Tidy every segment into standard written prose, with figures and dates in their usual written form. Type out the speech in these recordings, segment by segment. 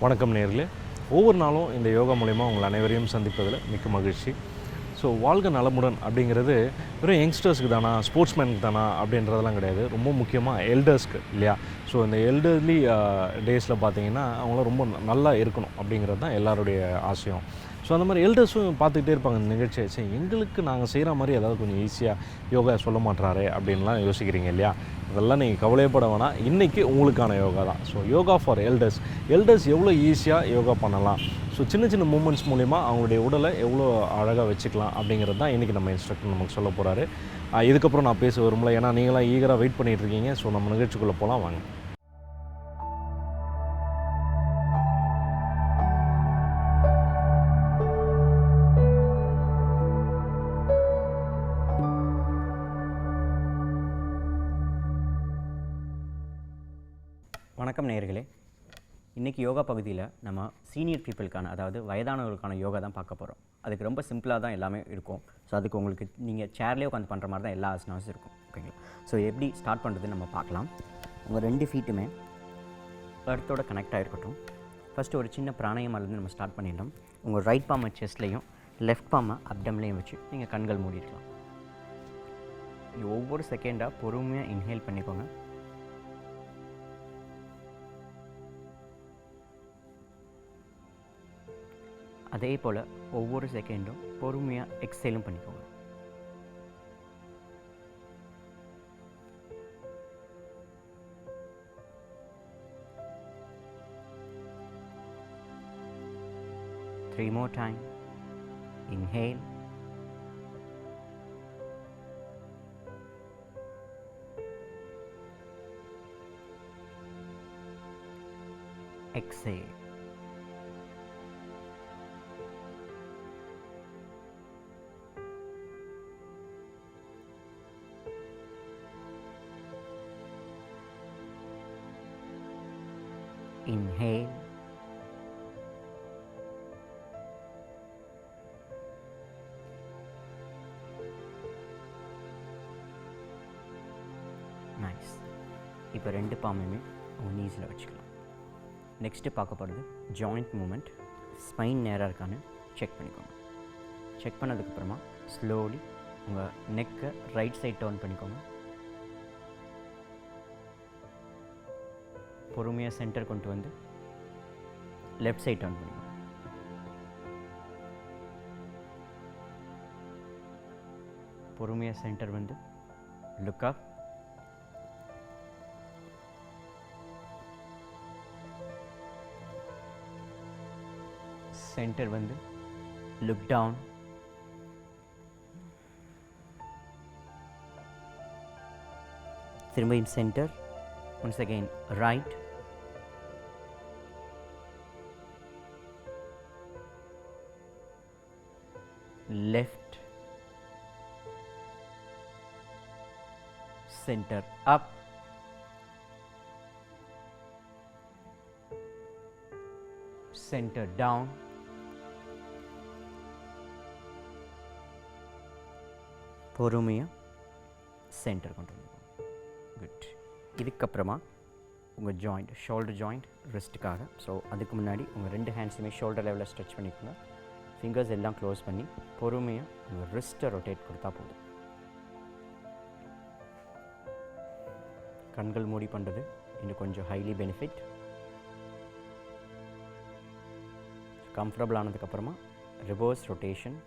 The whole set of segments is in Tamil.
வணக்கம் நேயர்களே. ஒவ்வொரு நாளும் இந்த யோகா மூலயமா உங்கள் அனைவரையும் சந்திப்பதில் மிக்க மகிழ்ச்சி. ஸோ வாழ்க நலமுடன் அப்படிங்கிறது வெறும் யங்ஸ்டர்ஸ்க்கு தானா, ஸ்போர்ட்ஸ்மேனுக்கு தானா அப்படின்றதெல்லாம் கிடையாது. ரொம்ப முக்கியமாக எல்டர்ஸ்க்கு இல்லையா? ஸோ இந்த எல்டர்லி டேஸில் பார்த்தீங்கன்னா அவங்களாம் ரொம்ப நல்லா இருக்கணும் அப்படிங்கிறது தான் எல்லாருடைய ஆசையும். ஸோ அந்த மாதிரி எல்டர்ஸும் பார்த்துக்கிட்டே இருப்பாங்க இந்த நிகழ்ச்சியை. சரி, எங்களுக்கு நாங்கள் செய்கிற மாதிரி ஏதாவது கொஞ்சம் ஈஸியாக யோகா சொல்ல மாட்டாரே அப்படின்லாம் யோசிக்கிறீங்க இல்லையா? அதெல்லாம் நீங்கள் கவலையப்பட வேணாம். இன்றைக்கி உங்களுக்கான யோகா தான். ஸோ யோகா ஃபார் எல்டர்ஸ் எவ்வளோ ஈஸியாக யோகா பண்ணலாம், ஸோ சின்ன சின்ன மூமெண்ட்ஸ் மூலிமா அவங்களுடைய உடலை எவ்வளோ அழகாக வச்சுக்கலாம் அப்படிங்கிறது தான் இன்றைக்கி நம்ம இன்ஸ்ட்ரக்டர் நமக்கு சொல்ல போகிறாரு. இதுக்கப்புறம் நான் பேச வரும்ல, ஏன்னா நீங்களாம் ஈகராக வெயிட் பண்ணிகிட்டு இருக்கீங்க. ஸோ நம்ம நிகழ்ச்சிக்குள்ளே போகலாம் வாங்க. வணக்கம் நேயர்களே. இன்றைக்கி யோகா பகுதியில் நம்ம சீனியர் பீப்புளுக்கான, அதாவது வயதானவர்களுக்கான யோகா தான் பார்க்க போகிறோம். அதுக்கு ரொம்ப சிம்பிளாக தான் எல்லாமே இருக்கும். ஸோ அதுக்கு உங்களுக்கு நீங்கள் சேர்லேயே உட்காந்து பண்ணுற மாதிரி தான் எல்லா ஆசனாஸும் இருக்கும். ஓகேங்களா? ஸோ எப்படி ஸ்டார்ட் பண்ணுறதுன்னு நம்ம பார்க்கலாம். உங்கள் 2 ஃபீட்டுமே எர்த்தோட கனெக்ட் ஆகிருக்கட்டும். ஃபஸ்ட்டு ஒரு சின்ன பிராணாயாமலேருந்து நம்ம ஸ்டார்ட் பண்ணிடலாம். உங்கள் ரைட் பாமை செஸ்ட்லேயும் லெஃப்ட் பாமை அப்டம்லேயும் வச்சு நீங்கள் கண்கள் மூடிருக்கலாம். நீங்கள் ஒவ்வொரு செகண்டாக பொறுமையாக இன்ஹேல் பண்ணிக்கோங்க. அதே போல் ஒவ்வொரு செகண்டும் பொறுமையாக எக்ஸேலும் பண்ணிக்கோங்க. Three more time. Inhale. Exhale. Inhale. Nice. இப்போ 2 பாமையுமே உங்கள் நீஸில் வச்சுக்கலாம். நெக்ஸ்ட்டு பார்க்க போகிறது ஜாயிண்ட் மூமெண்ட். ஸ்பைன் நேராக இருக்கான்னு செக் பண்ணிக்கோங்க. செக் பண்ணதுக்கப்புறமா ஸ்லோலி உங்கள் நெக்கை ரைட் சைட் டர்ன் பண்ணிக்கோங்க. பொறுமையாக சென்டர் கொண்டு வந்து லெஃப்ட் சைட் டர்ன் பண்ணிக்கோங்க. பொறுமையாக சென்டர் வந்து லுக் அப். சென்டர் வந்து லுக் டவுன். திரும்பியும் centre. Once again right. Left. Center up. Center down. பொறுமையா சென்டர் கொண்டு வந்து. குட். இதுக்கப்புறமா உங்கள் ஜாயிண்ட், ஷோல்டர் ஜாயிண்ட் ரிஸ்ட்டுக்காக. ஸோ அதுக்கு முன்னாடி உங்கள் 2 ஹேண்ட்ஸுமே ஷோல்டர் லெவலில் ஸ்ட்ரெச் பண்ணிக்கோங்க. ஃபிங்கர்ஸ் எல்லாம் க்ளோஸ் பண்ணி பொறுமையாக உங்கள் ரிஸ்ட்டை ரொட்டேட் கொடுத்தா போதும். கண்கள் மூடி பண்ணுறது இன்னும் கொஞ்சம் ஹைலி பெனிஃபிட். கம்ஃபர்டபுள் ஆனதுக்கப்புறமா ரிவர்ஸ் ரொட்டேஷன்.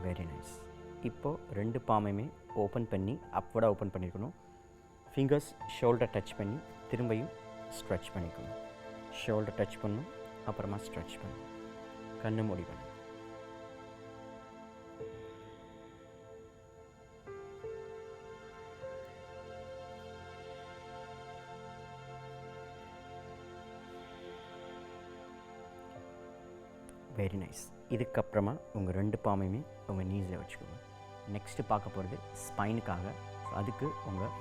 Very nice. இப்போது 2 பாமையுமே ஓப்பன் பண்ணி அப்வர்டாக ஓப்பன் பண்ணியிருக்கணும். ஃபிங்கர்ஸ் ஷோல்டர் டச் பண்ணி திரும்பியும் ஸ்ட்ரெச் பண்ணிக்கணும். ஷோல்டர் டச் பண்ணணும், அப்புறமா ஸ்ட்ரெச் பண்ணணும். கண்ணு மூடி பண்ணணும். Very nice. இதுக்கப்புறமா உங்கள் 2 பாமையுமே உங்கள் நீஸில் வச்சுக்கோங்க. நெக்ஸ்ட்டு பார்க்க போகிறது ஸ்பைனுக்காக. அதுக்கு உங்கள்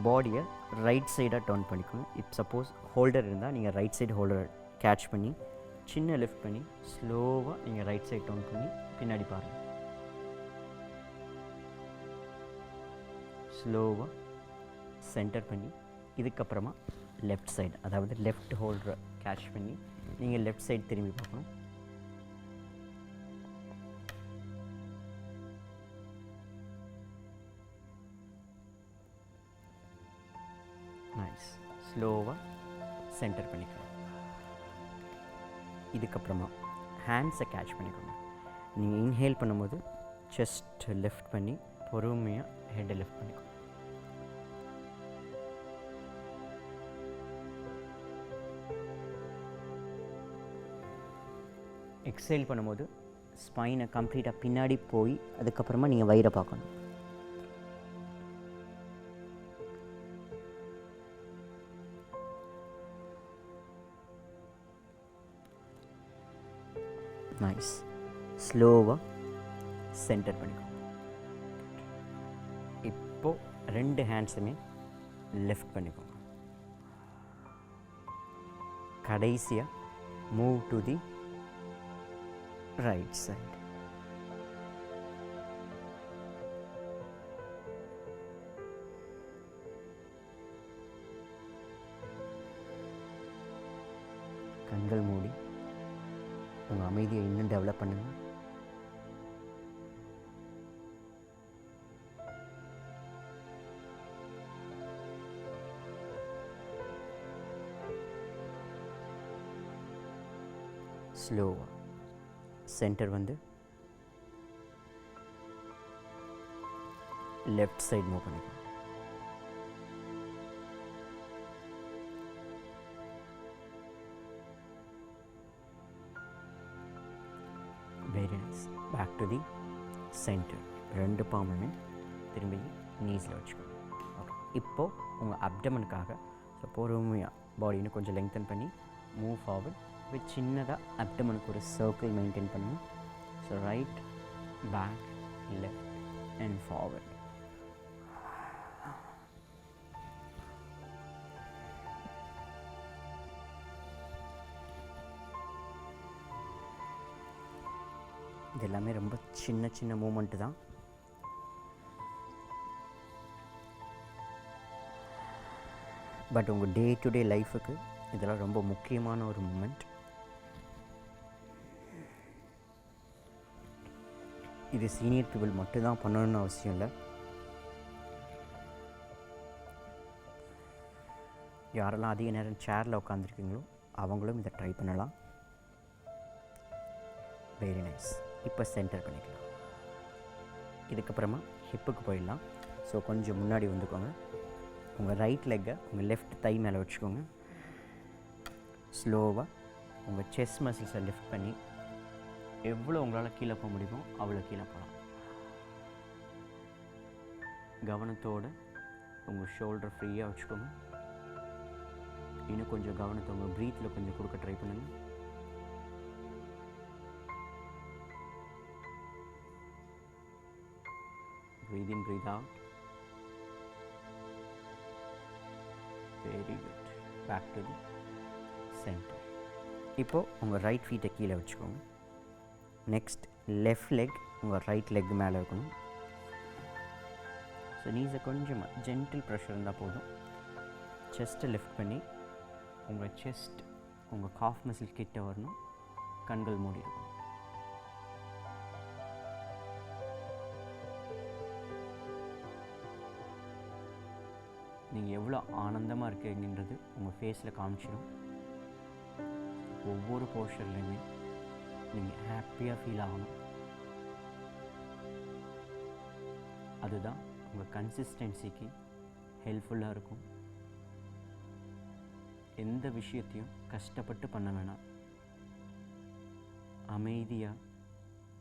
பாடியை ரைட் சைடாக டர்ன் பண்ணிக்கோங்க. இப் சப்போஸ் ஹோல்டர் இருந்தால் நீங்கள் ரைட் சைடு ஹோல்டரை கேட்ச் பண்ணி சின்ன லிஃப்ட் பண்ணி ஸ்லோவாக நீங்கள் ரைட் சைட் டர்ன் பண்ணி பின்னாடி பாருங்கள். ஸ்லோவாக சென்டர் பண்ணி இதுக்கப்புறமா லெஃப்ட் சைடு, அதாவது லெஃப்ட் ஹோல்டரை கேட்ச் பண்ணி நீங்கள் லெஃப்ட் சைடு திரும்பி பார்க்கணும். நைஸ். ஸ்லோவாக சென்டர் பண்ணிக்கலாம். இதுக்கப்புறமா ஹேண்ட்ஸை கேட்ச் பண்ணிக்கோங்க. நீங்கள் இன்ஹேல் பண்ணும்போது செஸ்ட் லிஃப்ட் பண்ணி பொறுமையாக ஹெட்டை லிஃப்ட் பண்ணிக்கோங்க. எக்ஸேல் பண்ணும்போது ஸ்பைனை கம்ப்ளீட்டாக பின்னாடி போய் அதுக்கப்புறமா நீங்கள் வயிறை பார்க்கணும். நைஸ். ஸ்லோவாக சென்டர் பண்ணிக்கோங்க. இப்போது 2 ஹேண்ட்ஸுமே லெஃப்ட் பண்ணிக்கோங்க. கடைசியாக move to the right side. கண்கள் மூடி உங்கள் அமைதியை இன்னும் டெவலப் பண்ணுங்கள். ஸ்லோவாக சென்டர் வந்து லெஃப்ட் சைடு மூவ் பண்ணிக்கோங்க. Very nice. Back to the centre. 2 பாம்புமே திரும்பி நீஸில் வச்சுக்கோங்க. ஓகே. இப்போது உங்கள் அப்டமனுக்காக ஸோ பொறுமையாக பாடி இன்னும் கொஞ்சம் லெங்தன் பண்ணி மூவ் ஃபார்வர்ட் வித் சின்னதாக அப்டமனுக்கு ஒரு சர்க்கிள் மெயின்டைன் பண்ணணும். So right, back, left and forward. இது எல்லாமே ரொம்ப சின்ன சின்ன மூமெண்ட்டு தான். பட் உங்கள் டே டு டே லைஃபுக்கு இதெல்லாம் ரொம்ப முக்கியமான ஒரு மூமெண்ட். இது சீனியர் பீப்புள் மட்டும்தான் பண்ணணும்னு அவசியம் இல்லை. யாரெல்லாம் அதிக நேரம் சேரில் உட்காந்துருக்கீங்களோ அவங்களும் இதை ட்ரை பண்ணலாம். Very nice. இப்போ சென்டர் பண்ணிக்கலாம். இதுக்கப்புறமா ஹிப்புக்கு போயிடலாம். ஸோ கொஞ்சம் முன்னாடி வந்துக்கோங்க. உங்கள் ரைட் லெக்கை உங்கள் லெஃப்ட் தை மேலே வச்சுக்கோங்க. ஸ்லோவாக உங்கள் செஸ்ட் மசில்ஸை லிஃப்ட் பண்ணி எவ்வளோ உங்களால் கீழே போக முடியுமோ அவ்வளோ கீழே போகலாம். கவனத்தோடு உங்கள் ஷோல்டர் ஃப்ரீயாக வச்சுக்கோங்க. இன்னும் கொஞ்சம் கவனத்தை உங்கள் ப்ரீத்தில் கொஞ்சம் கொடுக்க ட்ரை பண்ணுங்கள். Breathe in, breathe out. Very good. Back to the center. இப்போ உங்கள் ரைட் ஃபீட்டை கீழே வச்சுக்கோங்க. நெக்ஸ்ட் லெஃப்ட் லெக் உங்கள் ரைட் லெக் மேலே இருக்கணும். ஸோ நீஸை கொஞ்சமாக ஜென்டில் ப்ரெஷர் இருந்தால் போதும். செஸ்ட்டை லிஃப்ட் பண்ணி உங்கள் செஸ்ட் உங்கள் காஃப் மசில் கிட்ட வரணும். கண்கள் மூடி இருக்கும். நீங்கள் எவ்வளோ ஆனந்தமாக இருக்கீங்கன்றது உங்கள் ஃபேஸில் காமிச்சிடும். ஒவ்வொரு போர்ஷன்லையுமே நீங்கள் ஹாப்பியாக ஃபீல் ஆகணும். அதுதான் உங்கள் கன்சிஸ்டன்சிக்கு ஹெல்ப்ஃபுல்லாக இருக்கும். எந்த விஷயத்தையும் கஷ்டப்பட்டு பண்ண வேணாம். அமைதியாக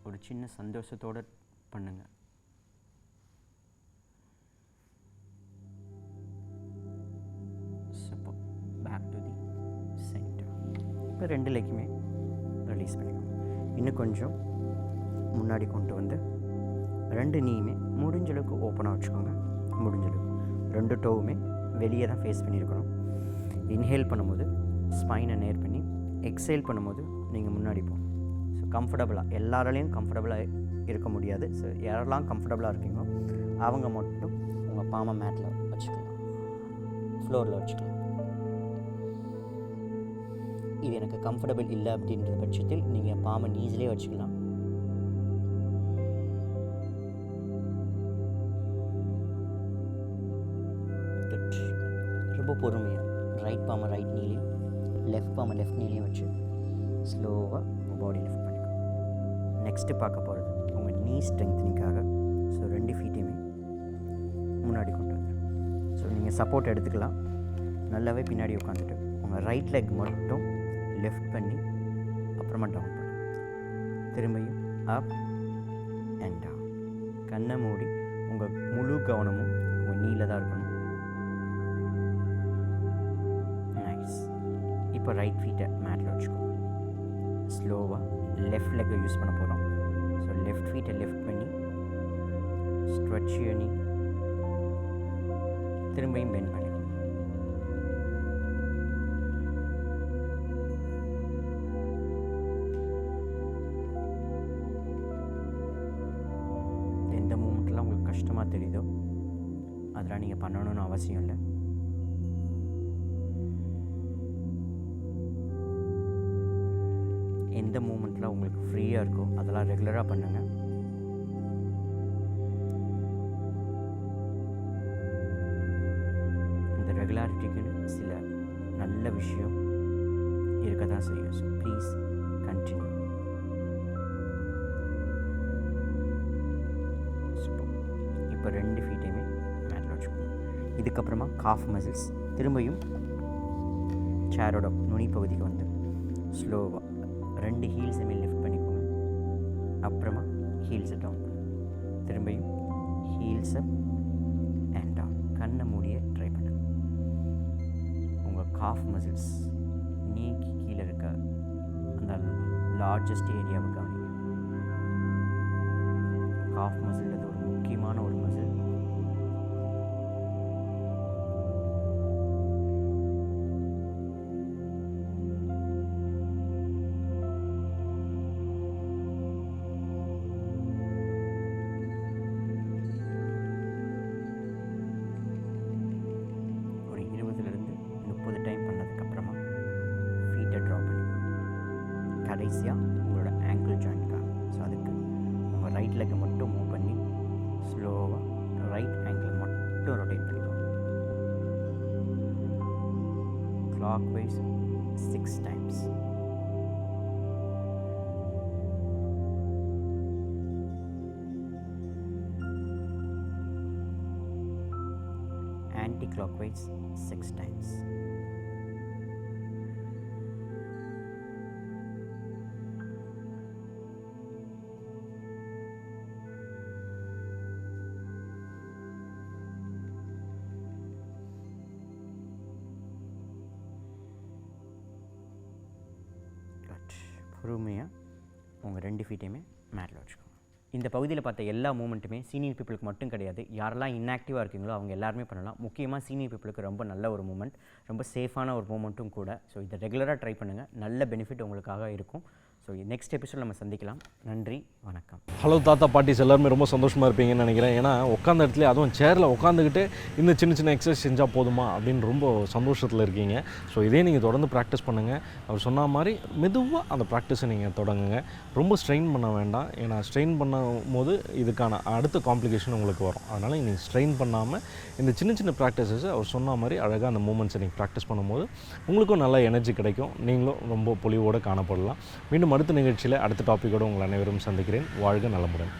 ஒரு சின்ன சந்தோஷத்தோடு பண்ணுங்கள். Back to the centre. இப்போ 2 லெக்குமே ரிலீஸ் பண்ணிக்கோங்க. இன்னும் கொஞ்சம் முன்னாடி கொண்டு வந்து 2 நீயுமே முடிஞ்சளவுக்கு ஓப்பனாக வச்சுக்கோங்க. முடிஞ்சளவுக்கு 2 டோவுமே வெளியே தான் ஃபேஸ் பண்ணியிருக்கணும். இன்ஹேல் பண்ணும்போது ஸ்பைனை நேர் பண்ணி, எக்ஸேல் பண்ணும்போது நீங்கள் முன்னாடி போகணும். ஸோ கம்ஃபர்டபுளாக, எல்லாராலையும் கம்ஃபர்டபுளாக இருக்க முடியாது. ஸோ யாரெல்லாம் கம்ஃபர்டபுளாக இருக்கீங்களோ அவங்க மட்டும் உங்கள் பாமை மேட்டில் வச்சுக்கலாம், ஃப்ளோரில் வச்சுக்கலாம். இது எனக்கு கம்ஃபர்டபுள் இல்லை அப்படின்ற பட்சத்தில் நீங்கள் பாமை நீஸ்லேயே வச்சுக்கலாம். ரொம்ப பொறுமையாக ரைட் பாமை ரைட் நீலையும் லெஃப்ட் பாமை லெஃப்ட் நீலையும் வச்சு ஸ்லோவாக உங்கள் பாடி லிஃப்ட் பண்ணிக்கணும். நெக்ஸ்ட்டு பார்க்க போகிறது உங்கள் நீ ஸ்ட்ரெங்க்னிங்காக. ஸோ 2 ஃபீட்டையுமே முன்னாடி கொண்டு வந்துடும். ஸோ நீங்கள் சப்போர்ட் எடுத்துக்கலாம். நல்லாவே பின்னாடி உட்காந்துட்டு உங்கள் ரைட் லெக் மட்டும் லெஃப்ட் பண்ணி அப்புறமா டவுன் பண்ணும். திரும்பியும் அப் அண்ட் டவுன். கண்ணை மூடி உங்கள் முழு கவனமும் உங்கள் நீல தான் இருக்கணும். நைஸ். இப்போ ரைட் ஃபீட்டை மேட்டில் வச்சுக்கோங்க. ஸ்லோவாக லெஃப்ட் லெக்கை யூஸ் பண்ண போகிறோம். ஸோ லெஃப்ட் ஃபீட்டை லெஃப்ட் பண்ணி ஸ்ட்ரெச் பண்ணி திரும்பியும் பெண்ட் பண்ணிக்கோங்க. எந்த மூமெண்ட்லாம் உங்களுக்கு கஷ்டமாக தெரியுதோ அதெல்லாம் நீங்கள் பண்ணணும்னு அவசியம் இல்லை. எந்த மூமெண்ட்டில் உங்களுக்கு ஃப்ரீயாக இருக்கோ அதெல்லாம் ரெகுலராக பண்ணுங்கள். இந்த ரெகுலாரிட்டிக்குன்னு சில நல்ல விஷயம் இருக்க தான் செய்யும். So please continue. இப்போ 2 ஃபீட்டையுமே மேட்டில் வச்சுக்கோங்க. இதுக்கப்புறமா காஃப் மசில்ஸ். திரும்பியும் சேரோட நுனி பகுதிக்கு வந்து ஸ்லோவாக 2 ஹீல்ஸுமே லிஃப்ட் பண்ணிக்கோங்க. அப்புறமா ஹீல்ஸை டவுன் பண்ணுங்க. திரும்பியும் ஹீல்ஸ் அப் அண்ட் டவுன். கண்ணை மூடிய ட்ரை பண்ணுங்க. உங்கள் காஃப் மசில்ஸ் நீக்கி கீழே இருக்க அந்த லார்ஜஸ்ட் ஏரியாவை கவனிங்க. காஃப் மசில் அது ஒரு முக்கியமான ஒரு மசில். ஒரு 20லேருந்து 30 டைம் பண்ணதுக்கப்புறமா ஃபீட்டை ட்ரா பண்ணிக்கணும். கடைசியாக உங்களோட ஆங்கிள் ஜாயின்ட்காக. ஸோ அதுக்கு உங்கள் ரைட் லெக்கை மட்டும் மூவ் பண்ணி ஸ்லோவாக ரைட் ஆங்கிள் மட்டும் ரொட்டேட் பண்ணிக்கணும். Clock wise 6 times. Anti clock wise 6 times. பொறுமையாக உங்கள் 2 ஃபீட்டையுமே மேட்டில் வச்சுக்கோங்க. இந்த பகுதியில் பார்த்த எல்லா மூமெண்ட்டுமே சீனியர் பீப்புளுக்கு மட்டும் கிடையாது. யாரெல்லாம் இன்ஆக்டிவாக இருக்கீங்களோ அவங்க எல்லாருமே பண்ணலாம். முக்கியமாக சீனியர் பீப்புளுக்கு ரொம்ப நல்ல ஒரு மூமெண்ட், ரொம்ப சேஃபான ஒரு மூமெண்ட்டும் கூட. ஸோ இதை ரெகுலராக ட்ரை பண்ணுங்கள். நல்ல பெனிஃபிட் உங்களுக்காக இருக்கும். ஸோ நெக்ஸ்ட் எபிசோட் நம்ம சந்திக்கலாம். நன்றி, வணக்கம். ஹலோ தாத்தா பாட்டிஸ் எல்லாருமே ரொம்ப சந்தோஷமாக இருப்பீங்கன்னு நினைக்கிறேன். ஏன்னா உட்காந்த இடத்துல அதுவும் சேரில் உட்காந்துக்கிட்டு இந்த சின்ன சின்ன எக்ஸசைஸ் செஞ்சால் போதுமா அப்படின்னு ரொம்ப சந்தோஷத்தில் இருக்கீங்க. ஸோ இதே நீங்கள் தொடர்ந்து ப்ராக்டிஸ் பண்ணுங்கள். அவர் சொன்ன மாதிரி மெதுவாக அந்த ப்ராக்டிஸை நீங்கள் தொடங்குங்க. ரொம்ப ஸ்ட்ரெயின் பண்ண வேண்டாம். ஏன்னா ஸ்ட்ரெயின் பண்ணும் போது இதுக்கான அடுத்த காம்ப்ளிகேஷன் உங்களுக்கு வரும். அதனால் நீங்கள் ஸ்ட்ரெயின் பண்ணாமல் இந்த சின்ன சின்ன ப்ராக்டிஸஸை அவர் சொன்ன மாதிரி அழகாக அந்த மூமெண்ட்ஸை நீங்கள் ப்ராக்டிஸ் பண்ணும்போது உங்களுக்கும் நல்ல எனர்ஜி கிடைக்கும். நீங்களும் ரொம்ப பொலிவோடு காணப்படலாம். மீண்டும் அடுத்த நிகழ்ச்சியில் அடுத்த டாப்பிக்கோடு உங்கள் அனைவரும் சந்திக்கிறேன். வாழ்க நலமுடன்.